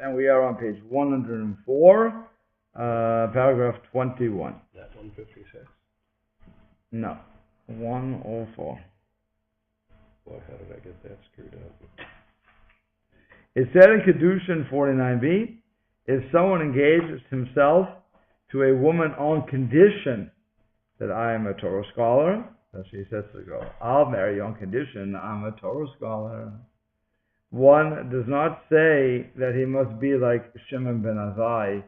and we are on page 104, paragraph 21. That 156. No, 104. Boy, how did I get that screwed up? It said in Kedushin 49b, if someone engages himself to a woman on condition that I am a Torah scholar, so she says to the girl, I'll marry you on condition I'm a Torah scholar. One does not say that he must be like Shimon ben Azai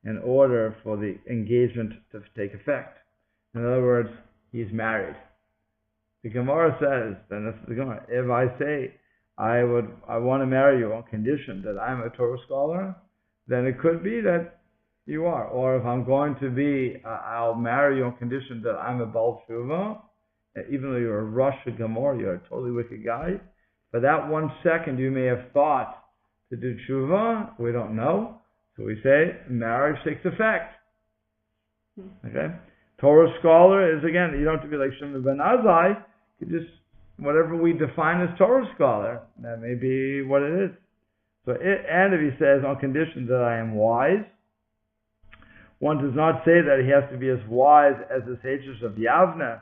in order for the engagement to take effect. In other words, he's married. The Gemara says, then this is the Gemara, if I say I want to marry you on condition that I'm a Torah scholar, then it could be that you are. Or if I'm going to be, I'll marry you on condition that I'm a Baal Tshuva, even though you're a Rosh Gemara, you're a totally wicked guy. For that 1 second you may have thought to do Tshuva, we don't know. So we say, marriage takes effect. Okay? Torah scholar is, again, you don't have to be like Shimon ben Azai, you just, whatever we define as Torah scholar, that may be what it is. So, and if he says, on condition that I am wise, one does not say that he has to be as wise as the sages of Yavne,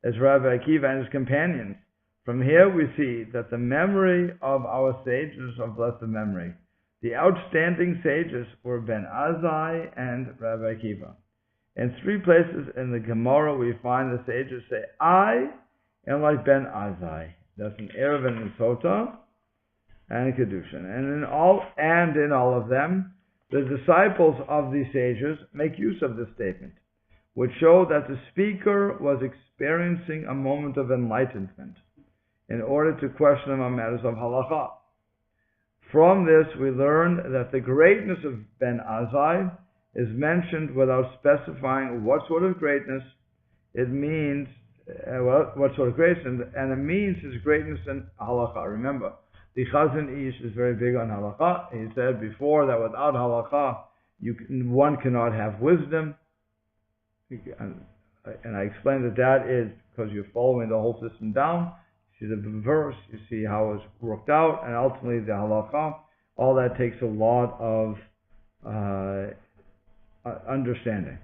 as Rabbi Akiva and his companions. From here we see that the memory of our sages of blessed memory, the outstanding sages were Ben Azai and Rabbi Akiva. In 3 places in the Gemara we find the sages say, I am like Ben Azai. That's in Erev and Sota and Kedushin. And in all of them, the disciples of these sages make use of this statement, which show that the speaker was experiencing a moment of enlightenment in order to question them on matters of halacha. From this we learn that the greatness of Ben Azai is mentioned without specifying what sort of greatness it means, what sort of greatness, and it means his greatness in halacha. Remember, the Chazon Ish is very big on halacha. He said before that without halacha, one cannot have wisdom. And I explained that is because you're following the whole system down. You see the verse, you see how it's worked out, and ultimately the halacha. All that takes a lot of understanding.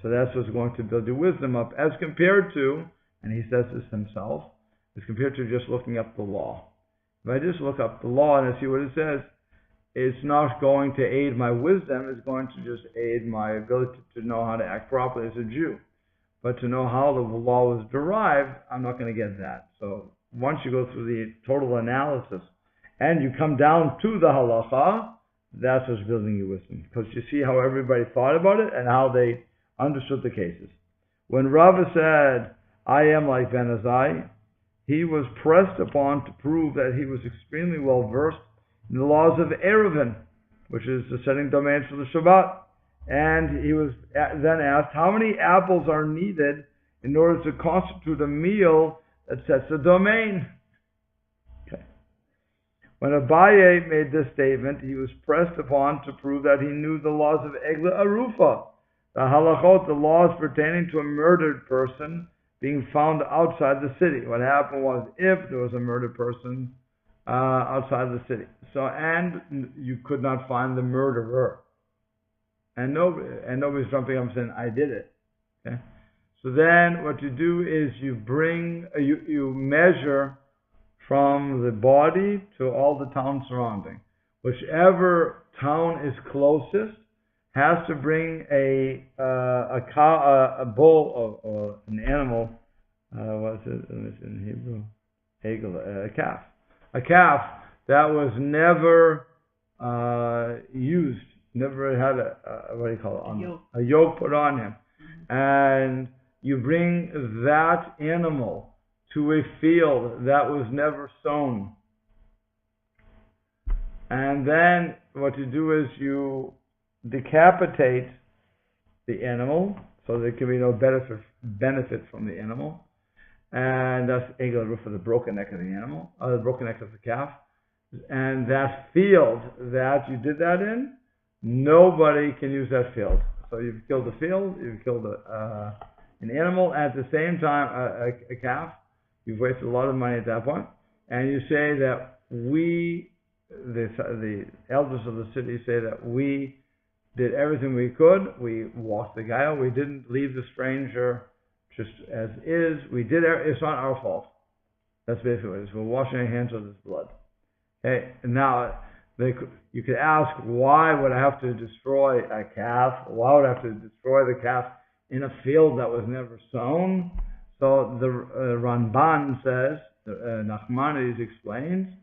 So that's what's going to build your wisdom up, as compared to, and he says this himself, as compared to just looking up the law. If I just look up the law and I see what it says, it's not going to aid my wisdom, it's going to just aid my ability to know how to act properly as a Jew. But to know how the law was derived, I'm not going to get that. So once you go through the total analysis and you come down to the halacha, that's what's building your wisdom. Because you see how everybody thought about it and how they understood the cases. When Rava said, I am like Ben Azai, he was pressed upon to prove that he was extremely well versed in the laws of Erevin, which is the setting domain for the Shabbat. And he was then asked, how many apples are needed in order to constitute a meal that sets a domain? Okay. When Abaye made this statement, he was pressed upon to prove that he knew the laws of Egla Arufa, the halachot, the laws pertaining to a murdered person being found outside the city. What happened was, if there was a murdered person outside the city, so and you could not find the murderer, and nobody's jumping up and saying, I did it. Okay? So then what you do is you measure from the body to all the town surrounding. Whichever town is closest has to bring a bull or an animal. What's it in Hebrew? A calf. A calf that was never used. Never had a yoke put on him. And you bring that animal to a field that was never sown. And then what you do is you decapitate the animal, so there can be no benefit from the animal. And that's Egel for the broken neck of the animal, the broken neck of the calf. And that field that you did that in, nobody can use that field. So you've killed the field, you've killed an animal, at the same time a calf. You've wasted a lot of money at that point. And you say that we the elders of the city say that we did everything we could. We walked the guy out. We didn't leave the stranger just as is. We did. It's not our fault. That's basically what it is. We're washing our hands of his blood. Okay. Now, you could ask, why would I have to destroy a calf? Why would I have to destroy the calf in a field that was never sown? So the Ramban says, Nachmanides explains,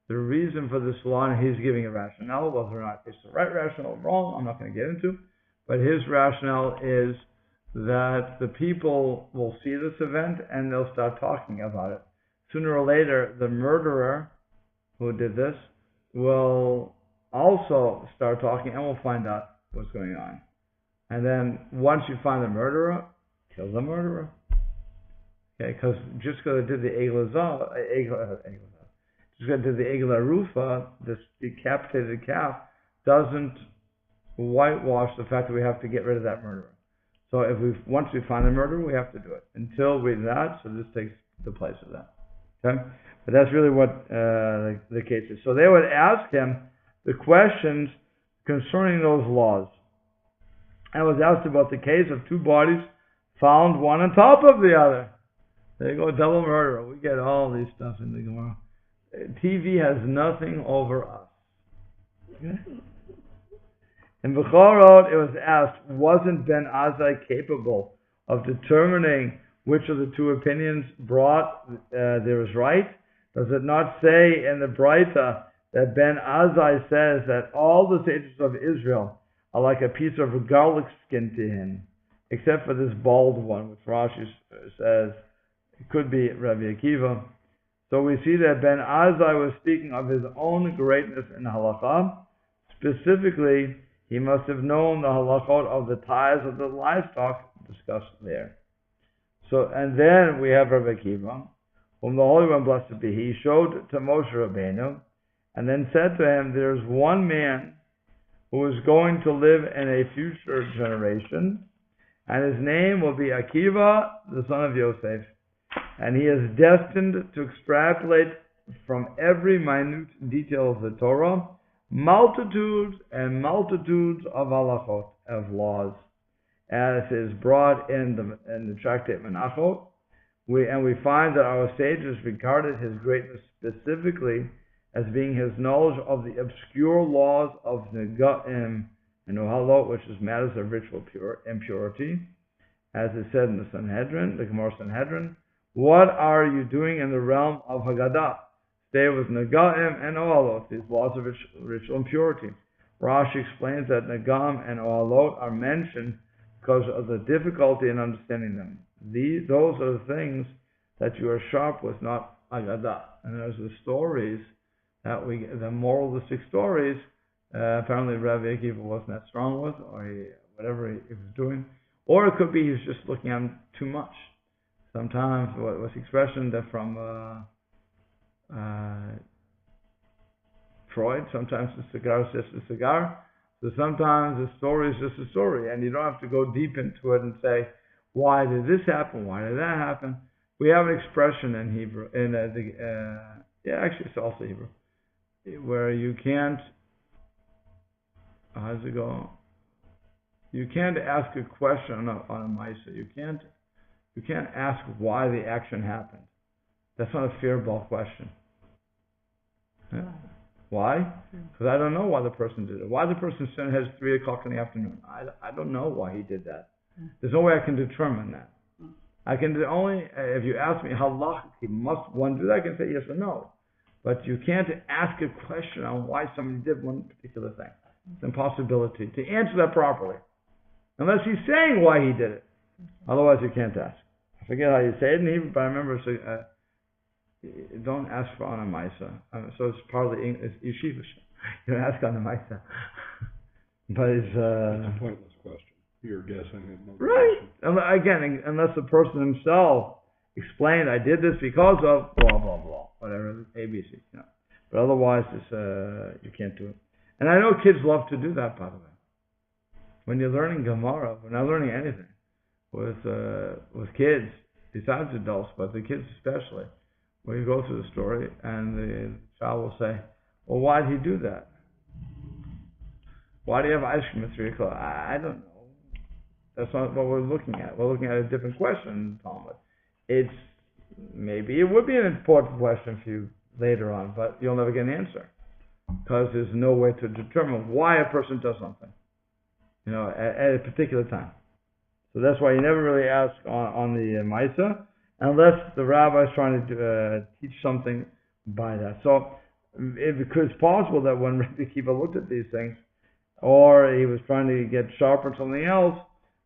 the reason for this law, and he's giving a rationale, whether or not it's the right rationale or wrong, I'm not going to get into, but his rationale is that the people will see this event and they'll start talking about it. Sooner or later, the murderer who did this will also start talking and we'll find out what's going on. And then once you find the murderer, kill the murderer. Okay, because just because it did the Egel Arufa, this decapitated calf, doesn't whitewash the fact that we have to get rid of that murderer. So once we find the murderer, we have to do it. Until we do that, so this takes the place of that. Okay, but that's really what the case is. So they would ask him the questions concerning those laws. I was asked about the case of two bodies found one on top of the other. There you go, double murder. We get all these stuff in the Gemara. TV has nothing over us. In Bechorot, it was asked, wasn't Ben Azai capable of determining which of the two opinions brought there is right? Does it not say in the Braita that Ben Azai says that all the sages of Israel are like a piece of garlic skin to him, except for this bald one, which Rashi says it could be Rabbi Akiva. So we see that Ben Azai was speaking of his own greatness in halakha. Specifically, he must have known the halachot of the tithes of the livestock discussed there. So, and then we have Rabbi Akiva, whom the Holy One, blessed be He, showed to Moshe Rabbeinu, and then said to him, there's one man who is going to live in a future generation, and his name will be Akiva, the son of Yosef. And he is destined to extrapolate from every minute detail of the Torah multitudes and multitudes of halachot, of laws, as is brought in the tractate Menachot. We find that our sages regarded his greatness specifically as being his knowledge of the obscure laws of Negaim and Uhalot, which is matters of ritual impurity, as is said in the Sanhedrin, the Gemara Sanhedrin. What are you doing in the realm of Haggadah? Stay with Negaim and Ohalot, these laws of ritual impurity. Rashi explains that Negam and Ohalot are mentioned because of the difficulty in understanding them. Those are the things that you are sharp with, not Haggadah. And there's the stories that the moralistic stories, apparently Rabbi Akiva wasn't that strong with, or whatever he was doing. Or it could be he's just looking at him too much. Sometimes, what was the expression that from Freud, sometimes the cigar is just a cigar. So sometimes the story is just a story, and you don't have to go deep into it and say, why did this happen? Why did that happen? We have an expression in Hebrew, actually it's also Hebrew, where you can't, how does it go? You can't ask a question on a Maisa. You can't ask why the action happened. That's not a fair ball question. Yeah. Why? Because I don't know why the person did it. Why the person has 3 o'clock in the afternoon? I don't know why he did that. There's no way I can determine that. I can only, if you ask me how must one do that, I can say yes or no. But you can't ask a question on why somebody did one particular thing. It's an impossibility to answer that properly. Unless he's saying why he did it. Otherwise you can't ask. I forget how you say it in Hebrew, but I remember don't ask for on a Maisa. So it's partly it's yeshiva. You don't ask on a Maisa. But it's a pointless question. You're guessing. Right. Again, unless the person himself explained, I did this because of blah, blah, blah. Whatever, ABC. You know. But otherwise, you can't do it. And I know kids love to do that, by the way. When you're learning Gemara, when I'm learning anything with kids, besides adults, but the kids especially, where you go through the story and the child will say, Well, why did he do that? Why do you have ice cream at 3 o'clock? I don't know. That's not what we're looking at. We're looking at a different question in the Talmud. Maybe it would be an important question for you later on, but you'll never get an answer. Because there's no way to determine why a person does something, at a particular time. So that's why you never really ask on the Maisa, unless the rabbi is trying to teach something by that. So it's possible that when Rabbi Akiva looked at these things, or he was trying to get sharp on something else,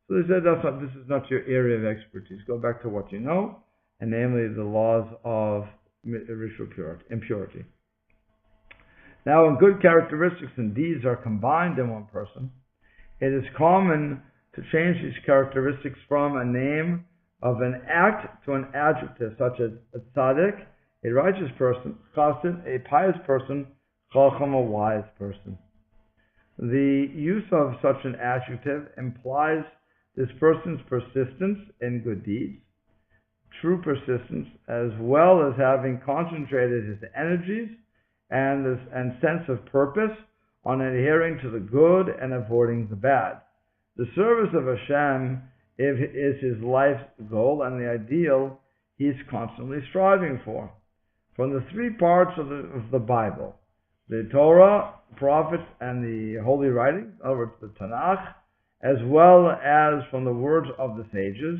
so they said, this is not your area of expertise. Go back to what you know, and namely the laws of ritual impurity. Now, when good characteristics and deeds are combined in one person, it is common to change these characteristics from a name of an act to an adjective, such as a tzaddik, a righteous person, chassid, a pious person, chacham, a wise person. The use of such an adjective implies this person's persistence in good deeds, true persistence, as well as having concentrated his energies and sense of purpose on adhering to the good and avoiding the bad. The service of Hashem is his life's goal and the ideal he's constantly striving for. From the three parts of the Bible, the Torah, prophets, and the holy writings, in other words, the Tanakh, as well as from the words of the sages,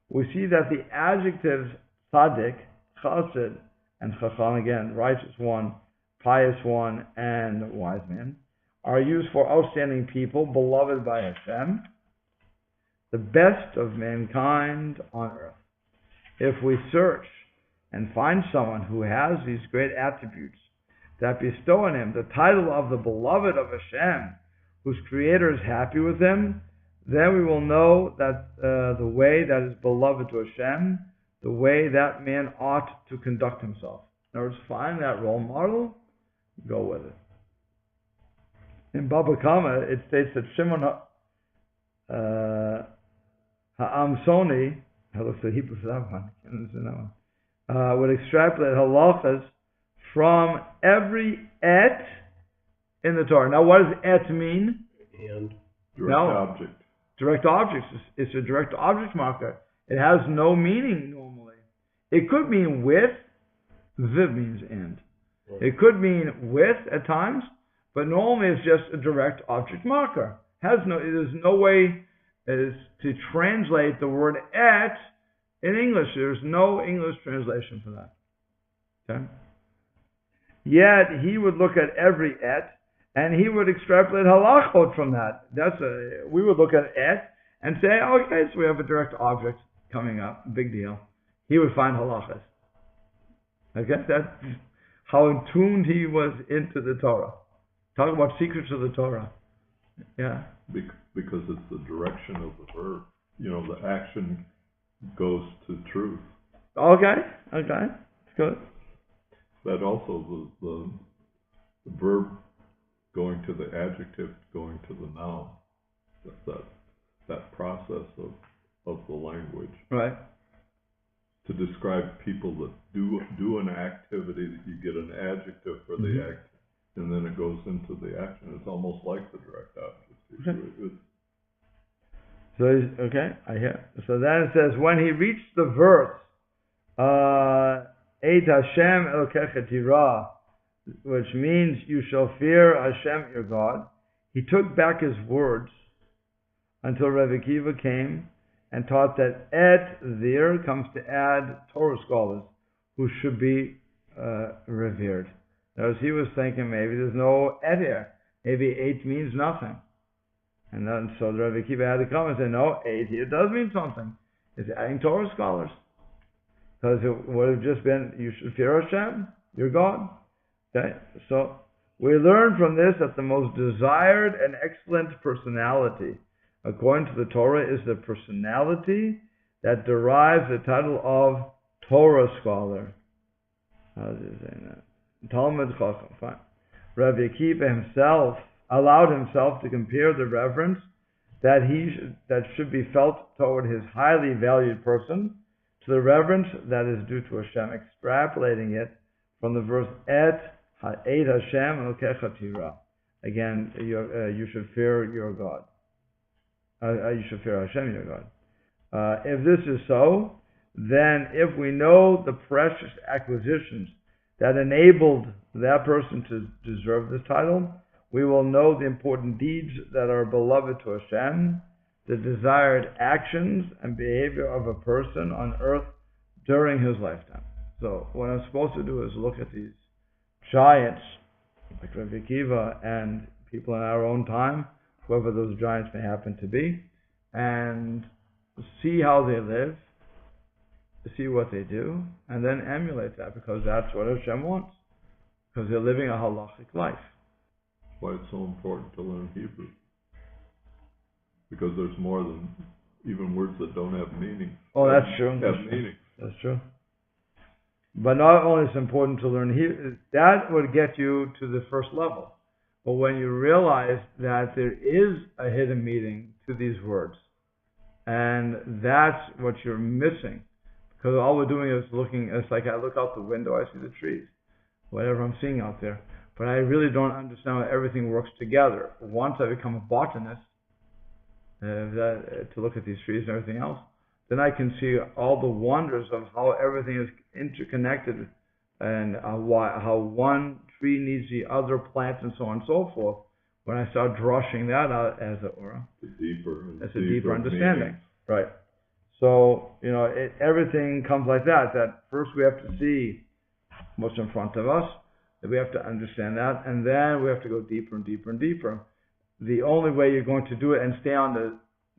we see that the adjectives tzaddik, chassid, and chacham, again, righteous one, pious one, and wise man, are used for outstanding people, beloved by Hashem, the best of mankind on earth. If we search and find someone who has these great attributes that bestow on him the title of the beloved of Hashem, whose creator is happy with him, then we will know that the way that is beloved to Hashem, the way that man ought to conduct himself. In other words, find that role model, go with it. In Baba Kama, it states that Shimon Ha'amsoni, I look at the Hebrew for that one, I can't understand that one, would extrapolate halachas from every et in the Torah. Now, what does et mean? And direct object. Direct objects. It's a direct object marker. It has no meaning normally. It could mean with. Viv means and. Right. It could mean with at times, but normally it's just a direct object marker. There's no way to translate the word et in English. There's no English translation for that. Okay? Yet he would look at every et, and he would extrapolate halachot from that. We would look at et and say, okay, so we have a direct object coming up, big deal. He would find halachas. Okay, that's how in tuned he was into the Torah. Talk about secrets of the Torah. Yeah. Because it's the direction of the verb. The action goes to truth. Okay, it's good. That also the verb going to the adjective, going to the noun. That process of the language. Right. To describe people that do an activity, that you get an adjective for the act, and then it goes into the action. It's almost like the direct object. Okay, I hear. So then it says, when he reached the verse, Eit Hashem Elokecha Tirah, which means you shall fear Hashem your God, he took back his words until Rabbi Akiva came and taught that et there comes to add Torah scholars who should be revered. As he was thinking, maybe there's no et here. Maybe et means nothing. And then so Rabbi Akiva had to come and say, no, et here does mean something. It's adding Torah scholars. Because it would have just been, you should fear Hashem, your God. Okay? So we learn from this that the most desired and excellent personality, according to the Torah, is the personality that derives the title of Torah Scholar. How does he say that? Talmud Chacham. Fine. Rabbi Akiva himself allowed himself to compare the reverence that should be felt toward his highly valued person to the reverence that is due to Hashem, extrapolating it from the verse et Ha'ed Hashem Elokecha Tira. Again, you should fear your God. You should fear Hashem, your God. If this is so, then if we know the precious acquisitions that enabled that person to deserve this title, we will know the important deeds that are beloved to Hashem, the desired actions and behavior of a person on earth during his lifetime. So what I'm supposed to do is look at these giants, like Rabbi Akiva, and people in our own time, whoever those giants may happen to be, and see how they live, see what they do, and then emulate that, because that's what Hashem wants, because they're living a halachic life. That's why it's so important to learn Hebrew, because there's more than even words that don't have meaning. Oh, that's true. Have meaning. That's true. But not only is it important to learn Hebrew, that would get you to the first level. But when you realize that there is a hidden meaning to these words, and that's what you're missing, because all we're doing is looking, it's like I look out the window, I see the trees, whatever I'm seeing out there, but I really don't understand how everything works together. Once I become a botanist, to look at these trees and everything else, then I can see all the wonders of how everything is interconnected, and how one tree needs the other plant and so on and so forth. When I start drushing that out, as it were, it's a deeper understanding. Right. So, everything comes like that. That first we have to see what's in front of us, that we have to understand that, and then we have to go deeper and deeper and deeper. The only way you're going to do it and stay on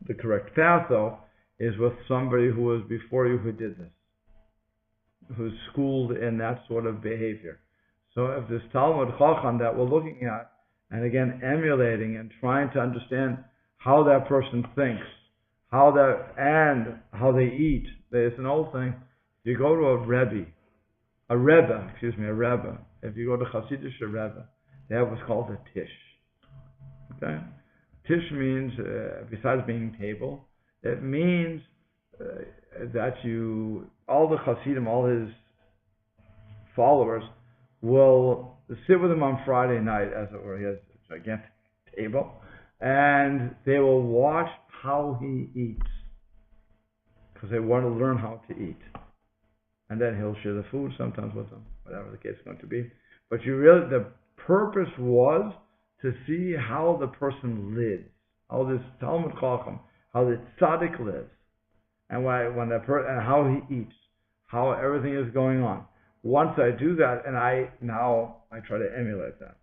the correct path, though, is with somebody who was before you who did this, who's schooled in that sort of behavior. So if this Talmud Chacham that we're looking at, and again emulating and trying to understand how that person thinks, how they eat. There's an old thing. You go to a Rebbe. If you go to Hasidic Rebbe, they have what's called a Tish. Okay? Tish means, besides being table, it means that all the Hasidim, all his followers, will sit with him on Friday night, as it were. He has a gigantic table, and they will watch how he eats, because they want to learn how to eat. And then he'll share the food sometimes with them, whatever the case is going to be. But the purpose was to see how the person lives, how this Talmud Chacham, how the tzaddik lives, and and how he eats, how everything is going on. Once I do that, and I try to emulate that.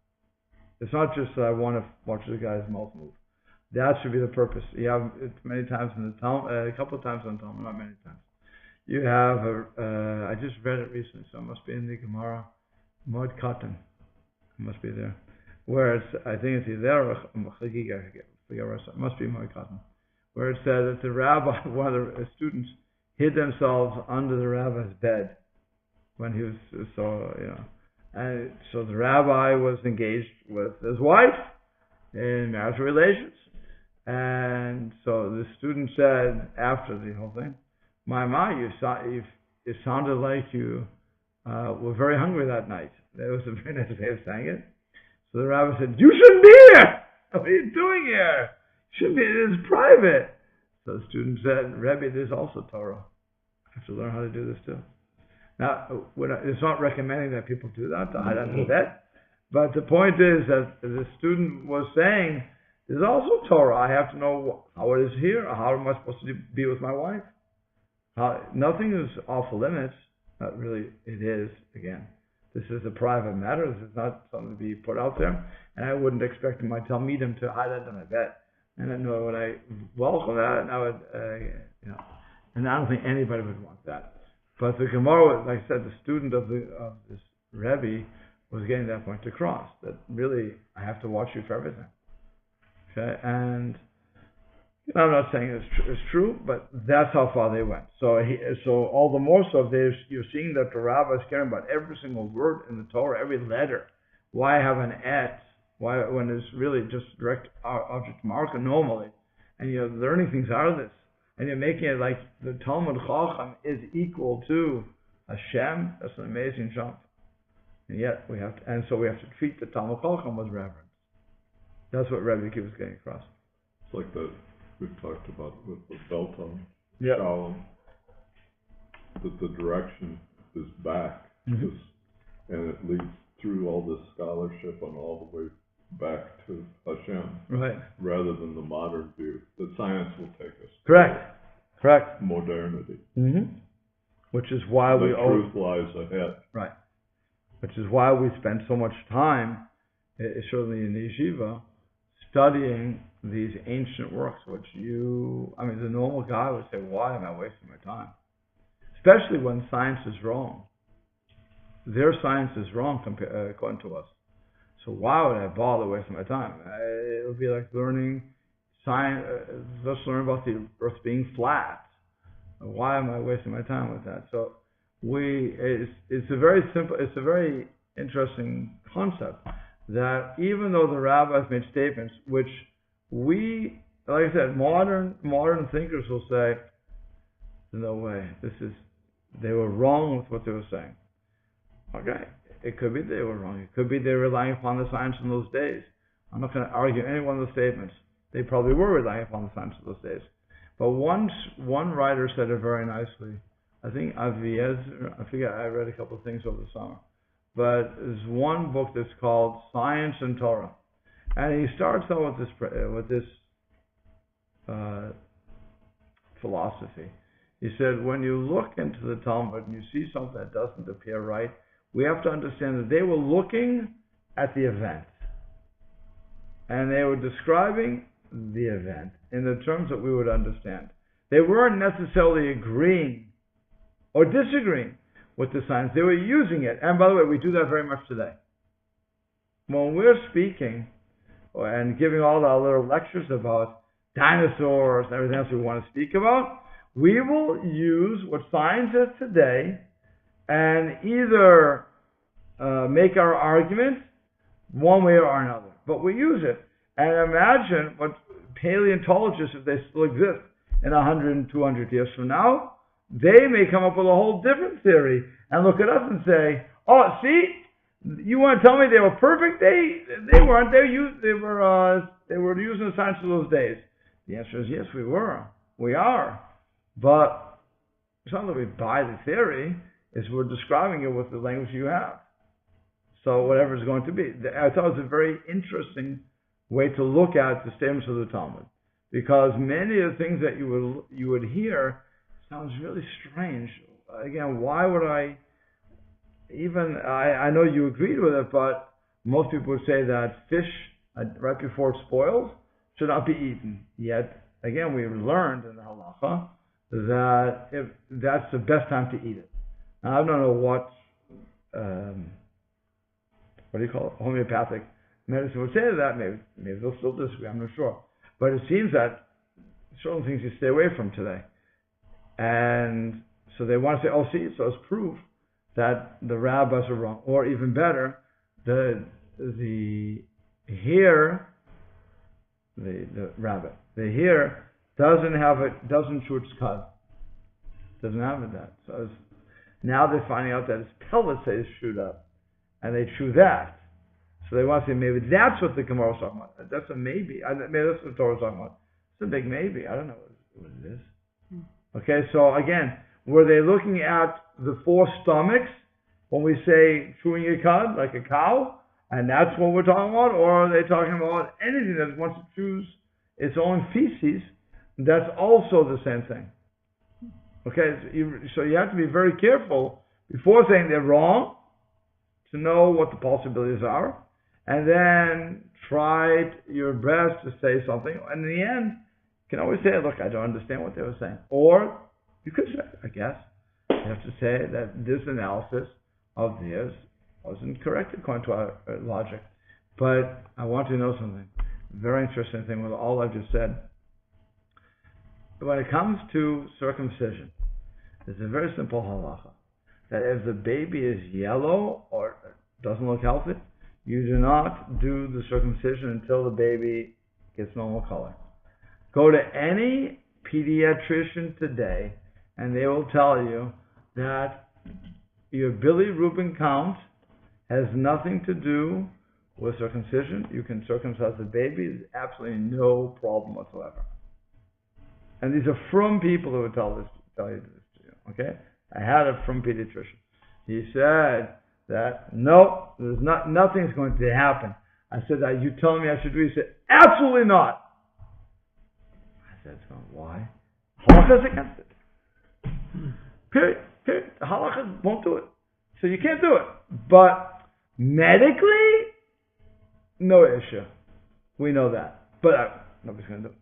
It's not just that I want to watch the guy's mouth move. That should be the purpose. You have it many times in the Talmud, a couple of times in the Talmud, not many times. You have I just read it recently, so it must be in the Gemara, Moed Katan. It must be there. Where I think it's either it must be Moed Katan. Where it said that the rabbi, one of the students, hid themselves under the rabbi's bed when he was and so the rabbi was engaged with his wife in marital relations, and so the student said after the whole thing, it sounded like you were very hungry that night. That was a very nice way of saying it. So the rabbi said, "You shouldn't be here. What are you doing here? You shouldn't be. It is private." So the student said, "Rebbe, there's also Torah. I have to learn how to do this too." Now, it's not recommending that people do that, to hide under the bed, but the point is that the student was saying, there's also Torah. I have to know how it is here, or how am I supposed to be with my wife? Nothing is off limits. Not really, it is, again. This is a private matter. This is not something to be put out there, and I wouldn't expect my Talmidim to hide under my bed. And I know when I welcome that, and I would, and I don't think anybody would want that. But the Gemara, like I said, the student of this Rebbe was getting that point across, that really I have to watch you for everything. Okay, and I'm not saying it's true, but that's how far they went. So all the more so, you're seeing that the rabbi is caring about every single word in the Torah, every letter. Why have an et? Why, when it's really just direct object marker normally, and you're learning things out of this. And you're making it like the Talmud Chacham is equal to Hashem. That's an amazing jump. And yet we have to, and so we have to treat the Talmud Chacham with reverence. That's what Rebbe Akiva is getting across. It's like that we've talked about with the belt on Yep. Shalom, that the direction is back, and it leads through all this scholarship and all the way back to Hashem, Right. rather than the modern view that science will take us. Correct. Modernity. Which is why the truth lies ahead. Right. Which is why we spend so much time, certainly in the yeshiva, studying these ancient works, which the normal guy would say, why am I wasting my time? Especially when science is wrong. Their science is wrong according to us. So why would I bother wasting my time? It would be like learning science, just learn about the earth being flat. Why am I wasting my time with that? So it's a very simple, it's a very interesting concept that even though the rabbis made statements which we, like I said, modern thinkers will say, no way, they were wrong with what they were saying. Okay, it could be they were wrong. It could be they were relying upon the science in those days. I'm not going to argue any one of the statements. They probably were relying upon the science of those days. But one writer said it very nicely. I think Aviezer, I forget, I read a couple of things over the summer. But there's one book that's called Science and Torah. And he starts out with this philosophy. He said, when you look into the Talmud and you see something that doesn't appear right, we have to understand that they were looking at the event. And they were describing the event in the terms that we would understand. They weren't necessarily agreeing or disagreeing with the science. They were using it. And by the way, we do that very much today. When we're speaking and giving all our little lectures about dinosaurs and everything else we want to speak about, we will use what science is today and either make our argument one way or another. But we use it. And imagine what paleontologists, if they still exist in 100 and 200 years from now, they may come up with a whole different theory and look at us and say, oh, see, you want to tell me they were perfect? They weren't. They were using the science of those days. The answer is yes, we were. We are. But it's not that we buy the theory, it's we're describing it with the language you have. So whatever it's going to be. I thought it was a very interesting way to look at the statements of the Talmud, because many of the things that you would hear sounds really strange. Again, why would I know you agreed with it, but most people would say that fish right before it spoils should not be eaten. Yet again, we learned in the halacha that that's the best time to eat it. Now, I don't know what do you call it? Homeopathic medicine would say to that. Maybe they'll still disagree, I'm not sure. But it seems that certain things you stay away from today. And so they want to say, oh, see, so it's proof that the rabbis are wrong. Or even better, the rabbit, the hair doesn't chew its cud. Doesn't have it that. So now they're finding out that its pellets is chewed up. And they chew that. So they want to say maybe that's what the Gemara is talking about. That's a maybe. Maybe that's what the Torah is talking about. It's a big maybe. I don't know what it is. Okay, so again, were they looking at the four stomachs when we say chewing a cud, like a cow, and that's what we're talking about? Or are they talking about anything that wants to choose its own feces? That's also the same thing. Okay, so you have to be very careful before saying they're wrong, to know what the possibilities are, and then try your best to say something. And in the end, you can always say, look, I don't understand what they were saying. Or you could say, I guess, you have to say that this analysis of theirs wasn't correct according to our logic. But I want you to know something. Very interesting thing with all I've just said. When it comes to circumcision, there's a very simple halacha. That if the baby is yellow or doesn't look healthy, you do not do the circumcision until the baby gets normal color. Go to any pediatrician today and they will tell you that your bilirubin count has nothing to do with circumcision. You can circumcise the baby. There's absolutely no problem whatsoever. And these are from people who would tell you this to you. Okay? I had it from pediatrician. He said that no, nothing's going to happen. I said, are you telling me I should do it? He said, absolutely not. I said, so why? Halakha is against it. Period. The halakha won't do it. So you can't do it. But medically, no issue. We know that. But nobody's going to do it.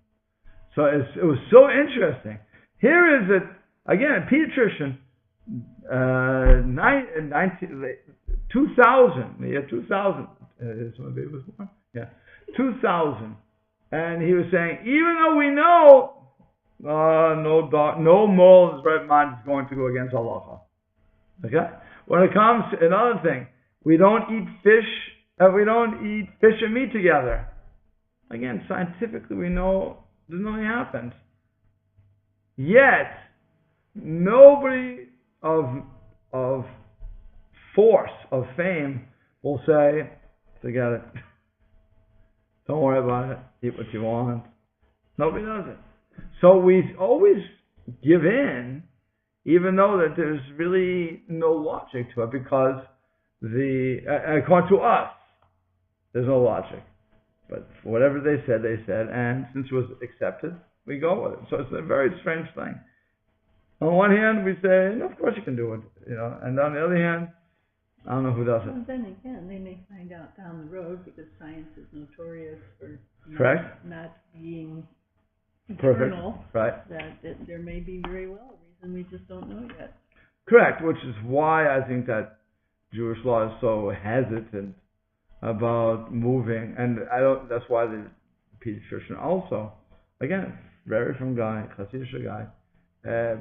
So it was so interesting. Here is it, again, a pediatrician, 2000, the year 2000, is when the baby was born? Yeah, 2000. And he was saying, even though we know no moral in his right mind is going to go against halacha. Okay? When it comes to another thing, we don't eat fish and meat together. Again, scientifically we know there's nothing happens. Yet, nobody of force, of fame, will say, forget it. Don't worry about it. Eat what you want. Nobody does it. So we always give in, even though that there's really no logic to it, because according to us, there's no logic. But for whatever they said, and since it was accepted, we go with it. So it's a very strange thing. On one hand, we say, no, of course you can do it, and on the other hand, I don't know who does it. Well, then again, they may find out down the road, because science is notorious for not being eternal. Right. That there may be very well a reason we just don't know yet. Correct, which is why I think that Jewish law is so hesitant about moving, and that's why the pediatrician also, again, very from guy, Chassidish guy,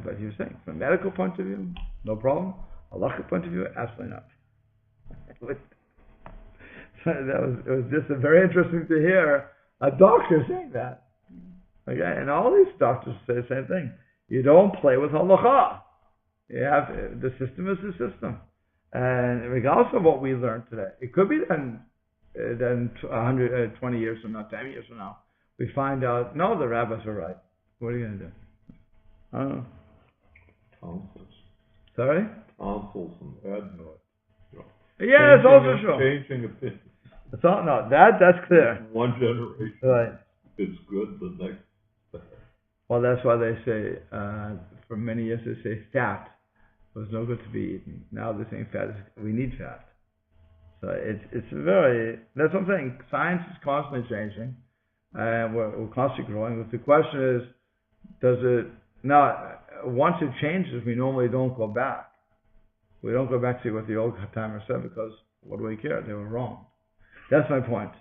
but he was saying, from a medical point of view, no problem. Halachic point of view, absolutely not. It was just very interesting to hear a doctor saying that. Okay, and all these doctors say the same thing. You don't play with halacha. You have the system is the system, and regardless of what we learned today, it could be then 120 years from now, 10 years from now, we find out no, the rabbis were right. What are you going to do? I don't know. Tonsils. Sorry? Tonsils and adenoids. Yeah, it's also true. Changing opinion. That's clear. One generation. Right. It's good, the next. Well, that's why they say, for many years they say fat was no good to be eaten. Now they're saying we need fat. So it's that's what I'm saying. Science is constantly changing, and we're constantly growing. But the question is, once it changes, we normally don't go back. We don't go back to see what the old timers said, because what do we care? They were wrong. That's my point.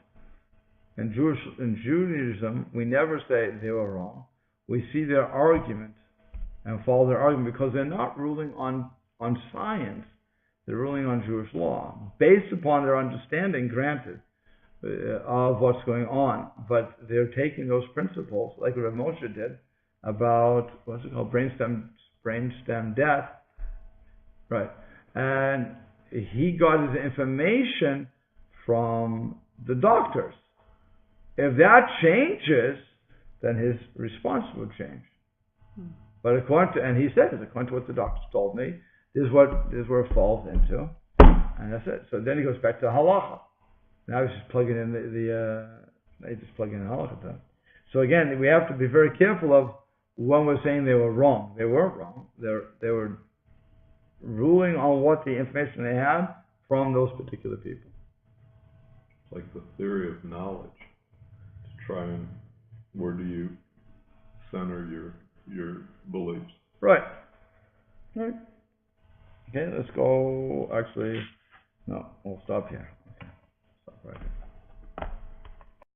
In Judaism, we never say they were wrong. We see their argument and follow their argument, because they're not ruling on science. They're ruling on Jewish law, based upon their understanding, granted, of what's going on. But they're taking those principles, like Rav Moshe did, about, what's it called, brainstem death. Right. And he got his information from the doctors. If that changes, then his response would change. But and he said, according to what the doctors told me, this is where it falls into, and that's it. So then he goes back to halacha. Now he's just plugging in halacha time. So again, we have to be very careful of when we're saying they were wrong. They weren't wrong. They were ruling on what the information they had from those particular people. It's like the theory of knowledge. To try and, where do you center your beliefs? Right. Okay, let's go. Actually, no, we'll stop here.